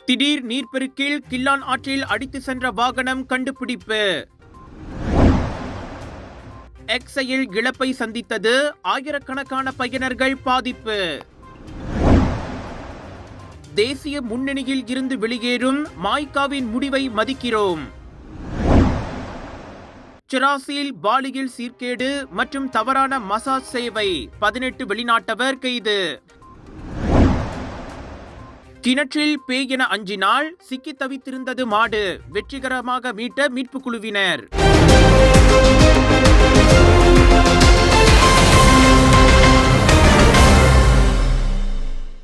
திடீர் நீர்ப்பெருக்கில் கில்லான் ஆற்றில் அடித்து சென்ற வாகனம் கண்டுபிடிப்பு. எக்ஸையில் இழப்பை சந்தித்தது, ஆயிரக்கணக்கான பயனர்கள் பாதிப்பு. தேசிய முன்னணியில் இருந்து வெளியேறும் மாய்காவின் முடிவை மதிக்கிறோம். சிராசில் பாலியில் சீர்கேடு மற்றும் தவறான மசாஜ் சேவை, 18 வெளிநாட்டவர் கைது. கிணற்றில் பேய் என அஞ்சினால் சிக்கி தவித்திருந்தது மாடு, வெற்றிகரமாக மீட்ட மீட்பு குழுவினர்.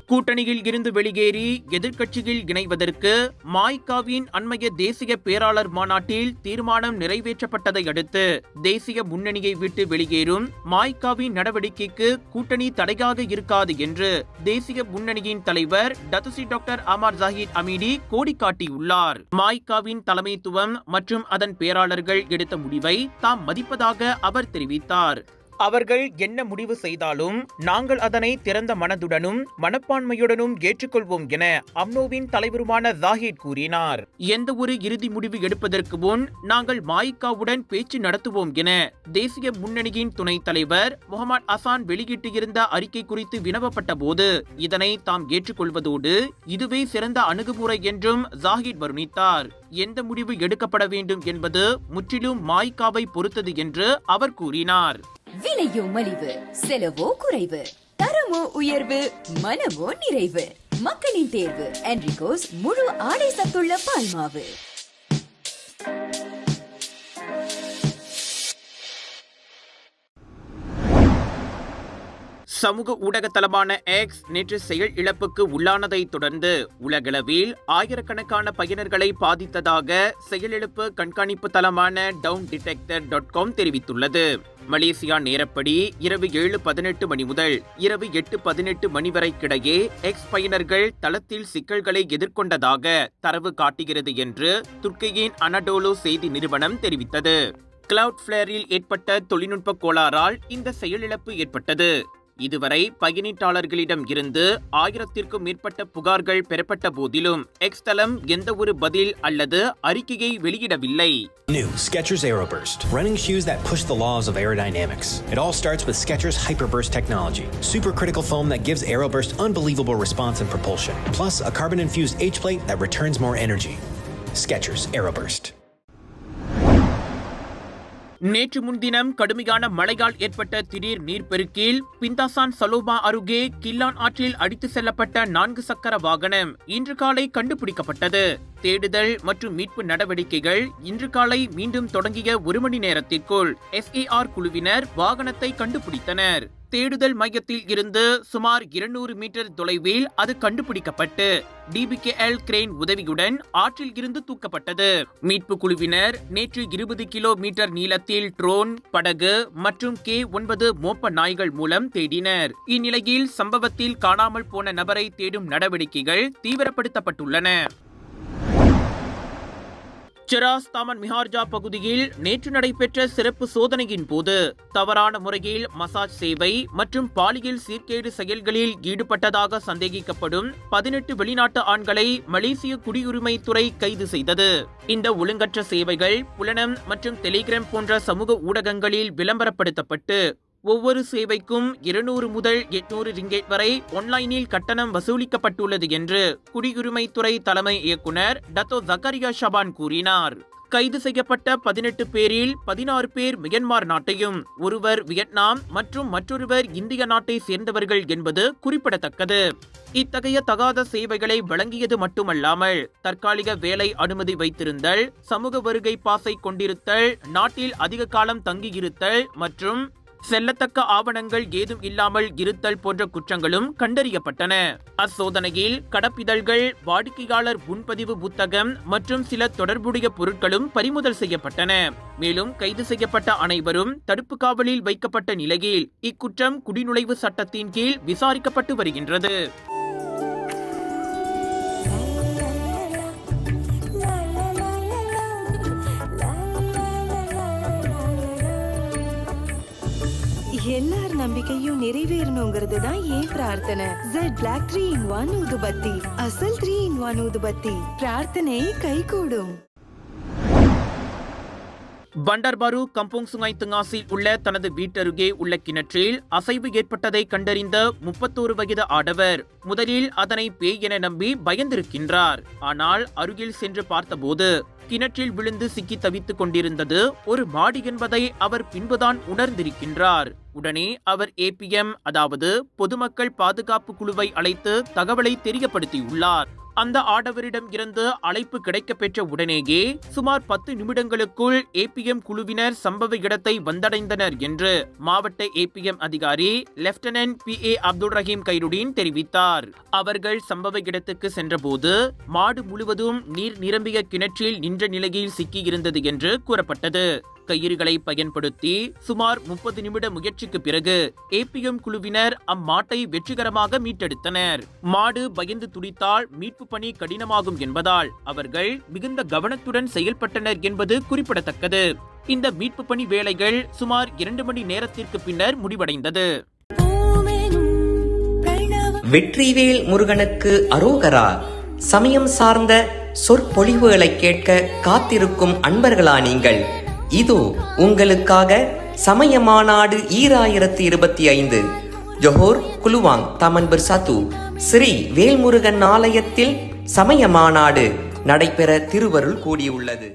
கூட்டணியில் இருந்து வெளியேறி எதிர்க்கட்சியில் இணைவதற்கு மாய்காவின் அண்மைய தேசிய பேராளர் மாநாட்டில் தீர்மானம் நிறைவேற்றப்பட்டதை அடுத்து தேசிய முன்னணியை விட்டு வெளியேறும் மாய்காவின் நடவடிக்கைக்கு கூட்டணி தடையாக இருக்காது என்று தேசிய முன்னணியின் தலைவர் Datuk Seri doctor Amar Zahid Hamidi கோடி காட்டியுள்ளார். மாய்காவின் தலைமைத்துவம் மற்றும் அதன் பேராளர்கள் எடுத்த முடிவை தாம் மதிப்பதாக அவர் தெரிவித்தார். அவர்கள் என்ன முடிவு செய்தாலும் நாங்கள் அதனை திறந்த மனதுடனும் மனப்பான்மையுடனும் ஏற்றுக்கொள்வோம் என அம்னோவின் தலைவருமான ஜாஹித் கூறினார். எந்த ஒரு இறுதி முடிவு எடுப்பதற்கு முன் நாங்கள் மாய்காவுடன் பேச்சு நடத்துவோம் என தேசிய முன்னணியின் துணைத் தலைவர் முகமது அசான் வெளியிட்டிருந்த அறிக்கை குறித்து வினவப்பட்ட போது இதனை தாம் ஏற்றுக்கொள்வதோடு இதுவே சிறந்த அணுகுமுறை என்றும் ஜாஹித் வர்ணித்தார். எந்த முடிவு எடுக்கப்பட வேண்டும் என்பது முற்றிலும் மாய்காவை பொறுத்தது என்று அவர் கூறினார். விலையோ மலிவு, செலவோ குறைவு, தரமோ உயர்வு, மனமோ நிறைவு. மக்களின் தேர்வு என்ரிகோஸ் முழு ஆடை சத்துள்ள பால்மாவு. சமூக ஊடக தளமான எக்ஸ் நேற்று செயல் இழப்புக்கு உள்ளானதை தொடர்ந்து உலகளவில் ஆயிரக்கணக்கான பயனர்களை பாதித்ததாக செயலிழப்பு கண்காணிப்பு தளமான downdetector.com தெரிவித்துள்ளது. மலேசியா நேரப்படி இரவு 7:18 மணி முதல் இரவு 8:18 மணி வரைக்கிடையே எக்ஸ் பயனர்கள் தளத்தில் சிக்கல்களை எதிர்கொண்டதாக தரவு காட்டுகிறது என்று துர்க்கியின் அனடோலோ செய்தி நிறுவனம் தெரிவித்தது. கிளவுட்ஃப்ளேரில் ஏற்பட்ட தொழில்நுட்ப கோளாறால் இந்த செயலிழப்பு ஏற்பட்டது. இதுவரை பயனீட்டாளர்களிடம் இருந்து 1000க்கும் மேற்பட்ட புகார்கள் பெறப்பட்ட போதிலும் எக்ஸ் தளம் எந்த ஒரு பதில் அல்லது அறிக்கையை வெளியிடவில்லை. New Skechers Aeroburst, running shoes that push the laws of aerodynamics. It all starts with Skechers Hyperburst technology, supercritical foam that gives Aeroburst unbelievable response and propulsion, plus a carbon-infused H-plate that returns more energy. Skechers Aeroburst. நேற்று முன்தினம் கடுமையான மழையால் ஏற்பட்ட திடீர் நீர்ப்பெருக்கில் பிந்தாசான் சலோமா அருகே கில்லான் ஆற்றில் அடித்து செல்லப்பட்ட 4 சக்கர வாகனம் இன்று காலை கண்டுபிடிக்கப்பட்டது. தேடுதல் மற்றும் மீட்பு நடவடிக்கைகள் இன்று காலை மீண்டும் தொடங்கிய 1 மணி நேரத்திற்குள் SAR குழுவினர் வாகனத்தை கண்டுபிடித்தனர். தேடுதல் மையத்தில் இருந்து சுமார் 200 மீட்டர் தொலைவில் அது கண்டுபிடிக்கப்பட்டு DBKL கிரேன் உதவியுடன் ஆற்றில் இருந்து தூக்கப்பட்டது. மீட்பு குழுவினர் நேற்று 20 கிலோமீட்டர் நீளத்தில் ட்ரோன், படகு மற்றும் K9 மோப்ப நாய்கள் மூலம் தேடினர். இந்நிலையில் சம்பவத்தில் காணாமல் போன நபரை தேடும் நடவடிக்கைகள் தீவிரப்படுத்தப்பட்டுள்ளன. சிராஸ் தாமன் மிஹார்ஜா பகுதியில் நேற்று நடைபெற்ற சிறப்பு சோதனையின் போது தவறான முறையில் மசாஜ் சேவை மற்றும் பாலியல் சீர்கேடு செயல்களில் ஈடுபட்டதாக சந்தேகிக்கப்படும் 18 வெளிநாட்டு ஆண்களை மலேசிய குடியுரிமைத்துறை கைது செய்தது. இந்த ஒழுங்கற்ற சேவைகள் புலனம் மற்றும் டெலிகிராம் போன்ற சமூக ஊடகங்களில் விளம்பரப்படுத்தப்பட்டு ஒவ்வொரு சேவைக்கும் 200 முதல் 800 ரிங்கெட் வரை ஆன்லைனில் கட்டணம் வசூலிக்கப்பட்டுள்ளது என்று குடியுரிமைத்துறை தலைமை இயக்குனர் டத்தோ ஜக்கரியா ஷபான் கூறினார். கைது செய்யப்பட்ட 18 பேரில் 16 பேர் மியன்மார் நாட்டையும், ஒருவர் வியட்நாம் மற்றும் மற்றொருவர் இந்திய நாட்டை சேர்ந்தவர்கள் என்பது குறிப்பிடத்தக்கது. இத்தகைய தகாத சேவைகளை வழங்கியது மட்டுமல்லாமல் தற்காலிக வேலை அனுமதி வைத்திருந்தல், சமூக வருகை பாஸை கொண்டிருத்தல், நாட்டில் அதிக காலம் தங்கியிருத்தல் மற்றும் செல்லத்தக்க ஆவணங்கள் ஏதும் இல்லாமல் இருத்தல் போன்ற குற்றங்களும் கண்டறியப்பட்டன. அச்சோதனையில் கடப்பிதழ்கள், வாடிக்கையாளர் முன்பதிவு புத்தகம் மற்றும் சில தொடர்புடைய பொருட்களும் பறிமுதல் செய்யப்பட்டன. மேலும் கைது செய்யப்பட்ட அனைவரும் தடுப்பு காவலில் வைக்கப்பட்ட நிலையில் இக்குற்றம் குடிநுழைவு சட்டத்தின் கீழ் விசாரிக்கப்பட்டு வருகின்றது. என்ன நம்பிக்கையும் நிறைவேறணுங்கிறது தான் ஏன் பிரார்த்தனை. ஜெட் பிளாக் 3-in-1 ஊதுபத்தி, அசல் 3-in-1 ஊதுபத்தி. பிரார்த்தனை கைகூடும். பண்டர்பாரு கம்போங் சுங்காய் துங்காசில் உள்ள தனது வீட்டருகே உள்ள கிணற்றில் அசைவு ஏற்பட்டதை கண்டறிந்த 31 வயது ஆடவர் முதலில் அதனை பேய் என நம்பி பயந்திருக்கின்றார். ஆனால் அருகில் சென்று பார்த்தபோது கிணற்றில் விழுந்து சிக்கி தவித்துக் கொண்டிருந்தது ஒரு மாடு என்பதை அவர் பின்புதான் உணர்ந்திருக்கின்றார். உடனே அவர் APM, அதாவது பொதுமக்கள் பாதுகாப்பு குழுவை அழைத்து தகவலை தெரியப்படுத்தியுள்ளார். அந்த ஆடவரிடம் இருந்து அழைப்பு கிடைக்கப்பெற்ற உடனேயே சுமார் 10 நிமிடங்களுக்குள் APM குழுவினர் சம்பவ இடத்தை வந்தடைந்தனர் என்று மாவட்ட APM அதிகாரி லெப்டினன்ட் PA அப்துல் ரஹீம் கைருடீன் தெரிவித்தார். அவர்கள் சம்பவ இடத்துக்கு சென்றபோது மாடு முழுவதும் நீர் நிரம்பிய கிணற்றில் நின்ற நிலையில் சிக்கியிருந்தது என்று கூறப்பட்டது. கயிறுகளை பயன்படுத்தி சுமார் 30 நிமிட முயற்சிக்கு பிறகு APM குழுவினர் அம்மாட்டை வெற்றிகரமாக மீட்டெடுத்தனர். மாடு பயந்து துடித்தால் மீட்பு பணி கடினமாகும் என்பதால் அவர்கள் மிகுந்த கவனத்துடன் செயல்பட்டனர் என்பது குறிப்பிடத்தக்கது. இந்த மீட்பு பணி வேலைகள் சுமார் 2 மணி நேரத்திற்கு பின்னர் முடிவடைந்தது. வெற்றிவேல் முருகனுக்கு அரோகரா. சமயம் சார்ந்த சொற்பொழிவுகளை கேட்க காத்திருக்கும் அன்பர்களா நீங்கள்? இதோ உங்களுக்காக சமய மாநாடு 2025 ஜொஹோர் குலுவாங் தமன் பிர்சாத்து ஸ்ரீ வேல்முருகன் ஆலயத்தில் சமய மாநாடு நடைபெற திருவருள் கூடியுள்ளது.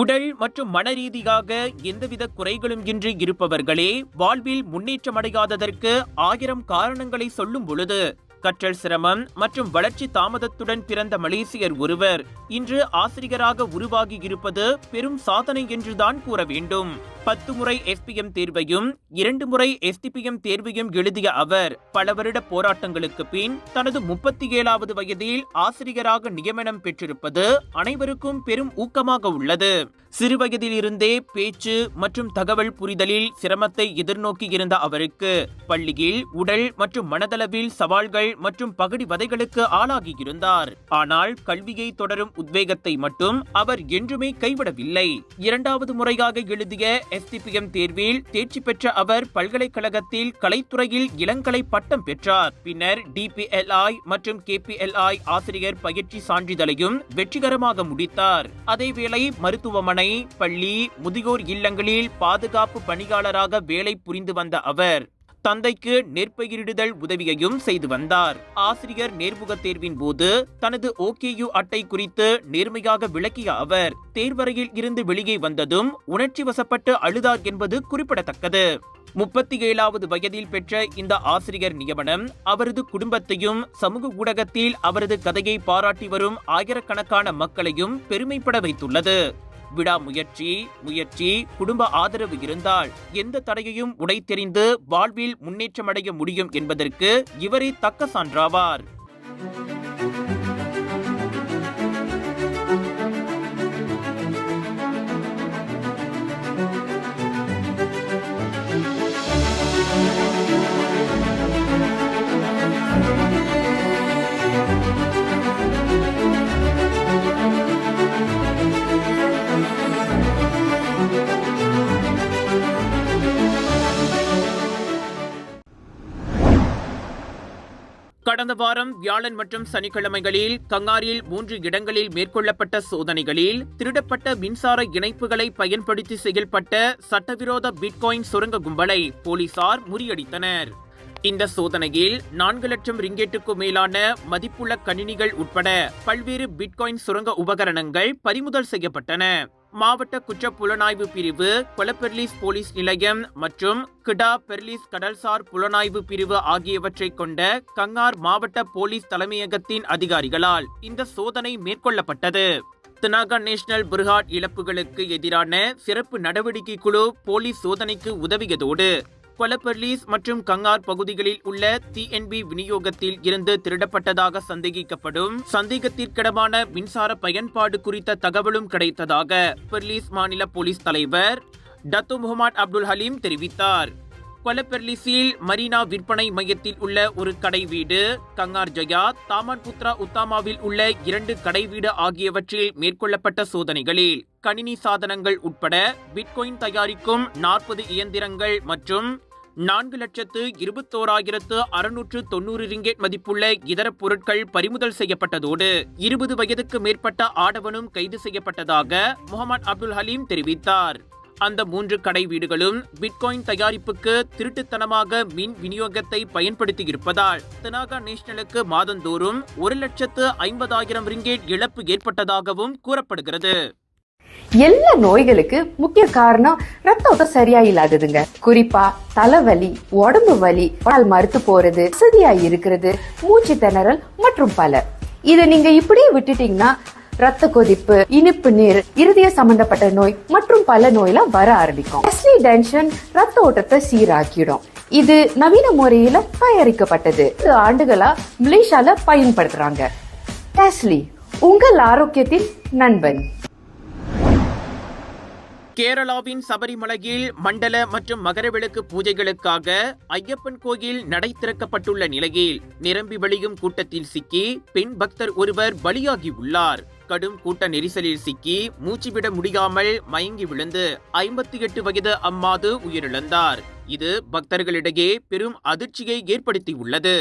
உடல் மற்றும் மன ரீதியாக எந்தவித குறைகளும் இன்றி இருப்பவர்களே வாழ்வில் முன்னேற்றமடையாததற்கு 1000 காரணங்களை சொல்லும் பொழுது கற்றல் சிரமம் மற்றும் வளர்ச்சி தாமதத்துடன் பிறந்த மலேசியர் ஒருவர் இன்று ஆசிரியராக உருவாகி இருப்பது பெரும் சாதனை என்றுதான் கூற வேண்டும். 10 முறை SPM தேர்வையும் 2 முறை STPM தேர்வையும் எழுதிய அவர் பல வருட போராட்டங்களுக்கு பின் தனது 37வது வயதில் ஆசிரியராக நியமனம் பெற்றிருப்பது அனைவருக்கும் பெரும் ஊக்கமாக உள்ளது. சிறுவயதில் இருந்தே பேச்சு மற்றும் தகவல் புரிதலில் சிரமத்தை எதிர்நோக்கி இருந்த அவருக்கு பள்ளியில் உடல் மற்றும் மனதளவில் சவால்கள் மற்றும் பகடி வதைகளுக்கு ஆளாகியிருந்தார். ஆனால் கல்வியை தொடரும் உத்வேகத்தை மட்டும் அவர் என்றுமே கைவிடவில்லை. 2வது முறையாக எழுதிய STPM தேர்வில் தேர்ச்சி பெற்ற அவர் பல்கலைக்கழகத்தில் கலைத்துறையில் இளங்கலை பட்டம் பெற்றார். பின்னர் DPLI மற்றும் KPLI ஆசிரியர் பயிற்சி சான்றிதழையும் வெற்றிகரமாக முடித்தார். அதேவேளை மருத்துவமனை, பள்ளி, முதியோர் இல்லங்களில் பாதுகாப்பு பணியாளராக வேலை புரிந்து வந்த அவர் தந்தைக்கு நெற்பயிரிடுதல் உதவியையும் செய்து வந்தார். ஆசிரியர் நேர்முக தேர்வின் போது தனது OKU அட்டை குறித்து நேர்மையாக விளக்கிய அவர் தேர்வறையில் இருந்து வெளியே வந்ததும் உணர்ச்சி வசப்பட்டு அழுதார் என்பது குறிப்பிடத்தக்கது. 37வது வயதில் பெற்ற இந்த ஆசிரியர் நியமனம் அவரது குடும்பத்தையும் சமூக ஊடகத்தில் அவரது கதையை பாராட்டி வரும் ஆயிரக்கணக்கான மக்களையும் பெருமைப்பட வைத்துள்ளது. முயற்சி, குடும்ப ஆதரவு இருந்தால் எந்த தடையையும் உடைத்தெறிந்து வாழ்வில் முன்னேற்றமடைய முடியும் என்பதற்கு இவரே தக்க சான்றாவார். கடந்த வாரம் வியாழன் மற்றும் சனிக்கிழமைகளில் கங்காரில் 3 இடங்களில் மேற்கொள்ளப்பட்ட சோதனைகளில் திருடப்பட்ட மின்சார இணைப்புகளை பயன்படுத்தி செயல்பட்ட சட்டவிரோத பிட்காயின் சுரங்க கும்பலை போலீசார் முறியடித்தனர். இந்த சோதனையில் 4 லட்சம் ரிங்கெட்டுக்கு மேலான மதிப்புள்ள கணினிகள் உட்பட பல்வேறு பிட்காயின் சுரங்க உபகரணங்கள் பறிமுதல் செய்யப்பட்டன. மாவட்ட குற்ற புலனாய்வு பிரிவு, கொலபெர்லிஸ் போலீஸ் நிலையம் மற்றும் கிடா பெர்லிஸ் கடல்சார் புலனாய்வு பிரிவு ஆகியவற்றை கொண்ட கங்கார் மாவட்ட போலீஸ் தலைமையகத்தின் அதிகாரிகளால் இந்த சோதனை மேற்கொள்ளப்பட்டது. தெனாகா நேஷனல் பிரிகாட் இழப்புகளுக்கு எதிரான சிறப்பு நடவடிக்கை குழு போலீஸ் சோதனைக்கு உதவியதோடு கொலபெர்லிஸ் மற்றும் கங்கார் பகுதிகளில் உள்ள TNB விநியோகத்தில் இருந்து திருடப்பட்டதாக சந்தேகிக்கப்படும் சந்தேகத்திற்கிடமான மின்சார பயன்பாடு குறித்த தகவலும் கிடைத்ததாக பெர்லிஸ் மாநில போலீஸ் தலைவர் டத்து முகமது அப்துல் ஹலீம் தெரிவித்தார். கொலப்பெர்லிஸில் மரீனா விற்பனை மையத்தில் உள்ள ஒரு கடை வீடு, கங்கார் ஜயா, தாமான்புத்ரா உத்தாமாவில் உள்ள 2 கடை வீடு ஆகியவற்றில் மேற்கொள்ளப்பட்ட சோதனைகளில் கணினி சாதனங்கள் உட்பட பிட்காயின் தயாரிக்கும் 40 இயந்திரங்கள் மற்றும் 4,21,690 ரிங்கெட் மதிப்புள்ள இதர பொருட்கள் பறிமுதல் செய்யப்பட்டதோடு 20 வயதுக்கு மேற்பட்ட ஆடவனும் கைது செய்யப்பட்டதாக முகமது அப்துல் ஹலீம் தெரிவித்தார். அந்த 3 கடை வீடுகளும் பிட்காயின் தயாரிப்புக்கு திருட்டுத்தனமாக மின் விநியோகத்தை பயன்படுத்தியிருப்பதால் தெனாகா நேஷனலுக்கு மாதந்தோறும் 1,50,000 ரிங்கெட் இழப்பு ஏற்பட்டதாகவும் கூறப்படுகிறது. எல்லா நோய்களுக்கு முக்கிய காரணம் ரத்த ஓட்டம் சரியா இல்லாததுங்க. குறிப்பா தலைவலி, உடம்பு வலி, கால் மறுத்து போறது, வசதியா இருக்கிறது, மூச்சு திணறல் மற்றும் பல. இதை நீங்க இப்படியே விட்டுட்டீங்கன்னா ரத்த கொதிப்பு, இனிப்பு நீர், இருதய சம்பந்தப்பட்ட நோய் மற்றும் பல நோயெல்லாம் வர ஆரம்பிக்கும். டெஸ்லி டென்ஷன் ரத்த ஓட்டத்தை சீராக்கிடும். இது நவீன முறையில தயாரிக்கப்பட்டது. 10 ஆண்டுகளா மலேசியால பயன்படுத்துறாங்க. டெஸ்லி உங்கள் ஆரோக்கியத்தின் நண்பன். கேரளாவின் சபரிமலையில் மண்டல மற்றும் மகரவிளக்கு பூஜைகளுக்காக ஐயப்பன் கோயில் நடை திறக்கப்பட்டுள்ள நிலையில் நிரம்பி வழியும் கூட்டத்தில் சிக்கி பெண் பக்தர் ஒருவர் பலியாகி உள்ளார். கடும் கூட்ட நெரிசலில் சிக்கி மூச்சுவிட முடியாமல் மயங்கி விழுந்து 58 வயது அம்மாது உயிரிழந்தார். இது பக்தர்களிடையே பெரும் அதிர்ச்சியை ஏற்படுத்தியுள்ளது.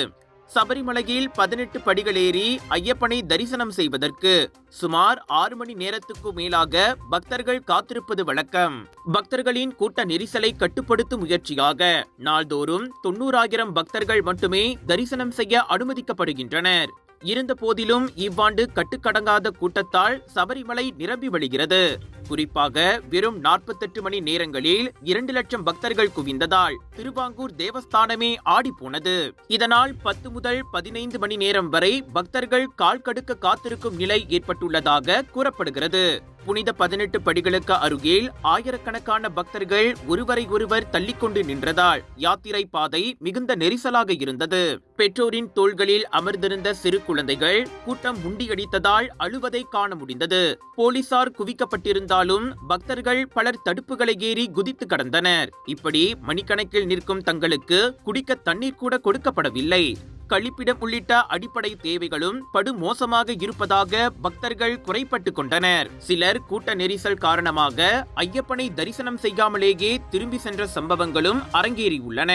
சபரிமலையில் 18 படிகள் ஏறி ஐயப்பனை தரிசனம் செய்வதற்கு சுமார் 6 மணி நேரத்துக்கு மேலாக பக்தர்கள் காத்திருப்பது வழக்கம். பக்தர்களின் கூட்ட நெரிசலை கட்டுப்படுத்தும் முயற்சியாக நாள்தோறும் 90,000 பக்தர்கள் மட்டுமே தரிசனம் செய்ய அனுமதிக்கப்படுகின்றனர். இருந்த போதிலும் இவ்வாண்டு கட்டுக்கடங்காத கூட்டத்தால் சபரிமலை நிரம்பி வழிகிறது. குறிப்பாக வெறும் 48 மணி நேரங்களில் 2 லட்சம் பக்தர்கள் குவிந்ததால் திருவாங்கூர் தேவஸ்தானமே ஆடி போனது. இதனால் 10 முதல் 15 மணி நேரம் வரை பக்தர்கள் கால் கடுக்க காத்திருக்கும் நிலை ஏற்பட்டுள்ளதாக கூறப்படுகிறது. புனித 18 படிகளுக்கு அருகில் ஆயிரக்கணக்கான பக்தர்கள் ஒருவரை ஒருவர் தள்ளிக்கொண்டு நின்றதால் யாத்திரை பாதை மிகுந்த நெரிசலாக இருந்தது. பெற்றோரின் தோள்களில் அமர்ந்திருந்த சிறு குழந்தைகள் கூட்டம் முண்டியடித்ததால் அழுவதை காண முடிந்தது. போலீசார் குவிக்கப்பட்டிருந்தாலும் பக்தர்கள் பலர் தடுப்புகளை ஏறி குதித்து கடந்தனர். இப்படி மணிக்கணக்கில் நிற்கும் தங்களுக்கு குடிக்க தண்ணீர் கூட கொடுக்கப்படவில்லை. கழிப்பிடம் உள்ளிட்ட அடிப்படை தேவைகளும் படு மோசமாக இருப்பதாக பக்தர்கள் குறைப்பட்டு கொண்டனர். சிலர் கூட்ட நெரிசல் காரணமாக ஐயப்பனை தரிசனம் செய்யாமலேயே திரும்பி சென்ற சம்பவங்களும் அரங்கேறியுள்ளன.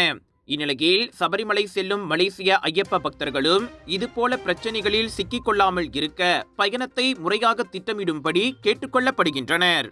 இந்நிலையில் சபரிமலை செல்லும் மலேசிய ஐயப்ப பக்தர்களும் இதுபோல பிரச்சனைகளில் சிக்கிக் கொள்ளாமல் இருக்க பயணத்தை முறையாக திட்டமிடும்படி கேட்டுக்கொள்ளப்படுகின்றனர்.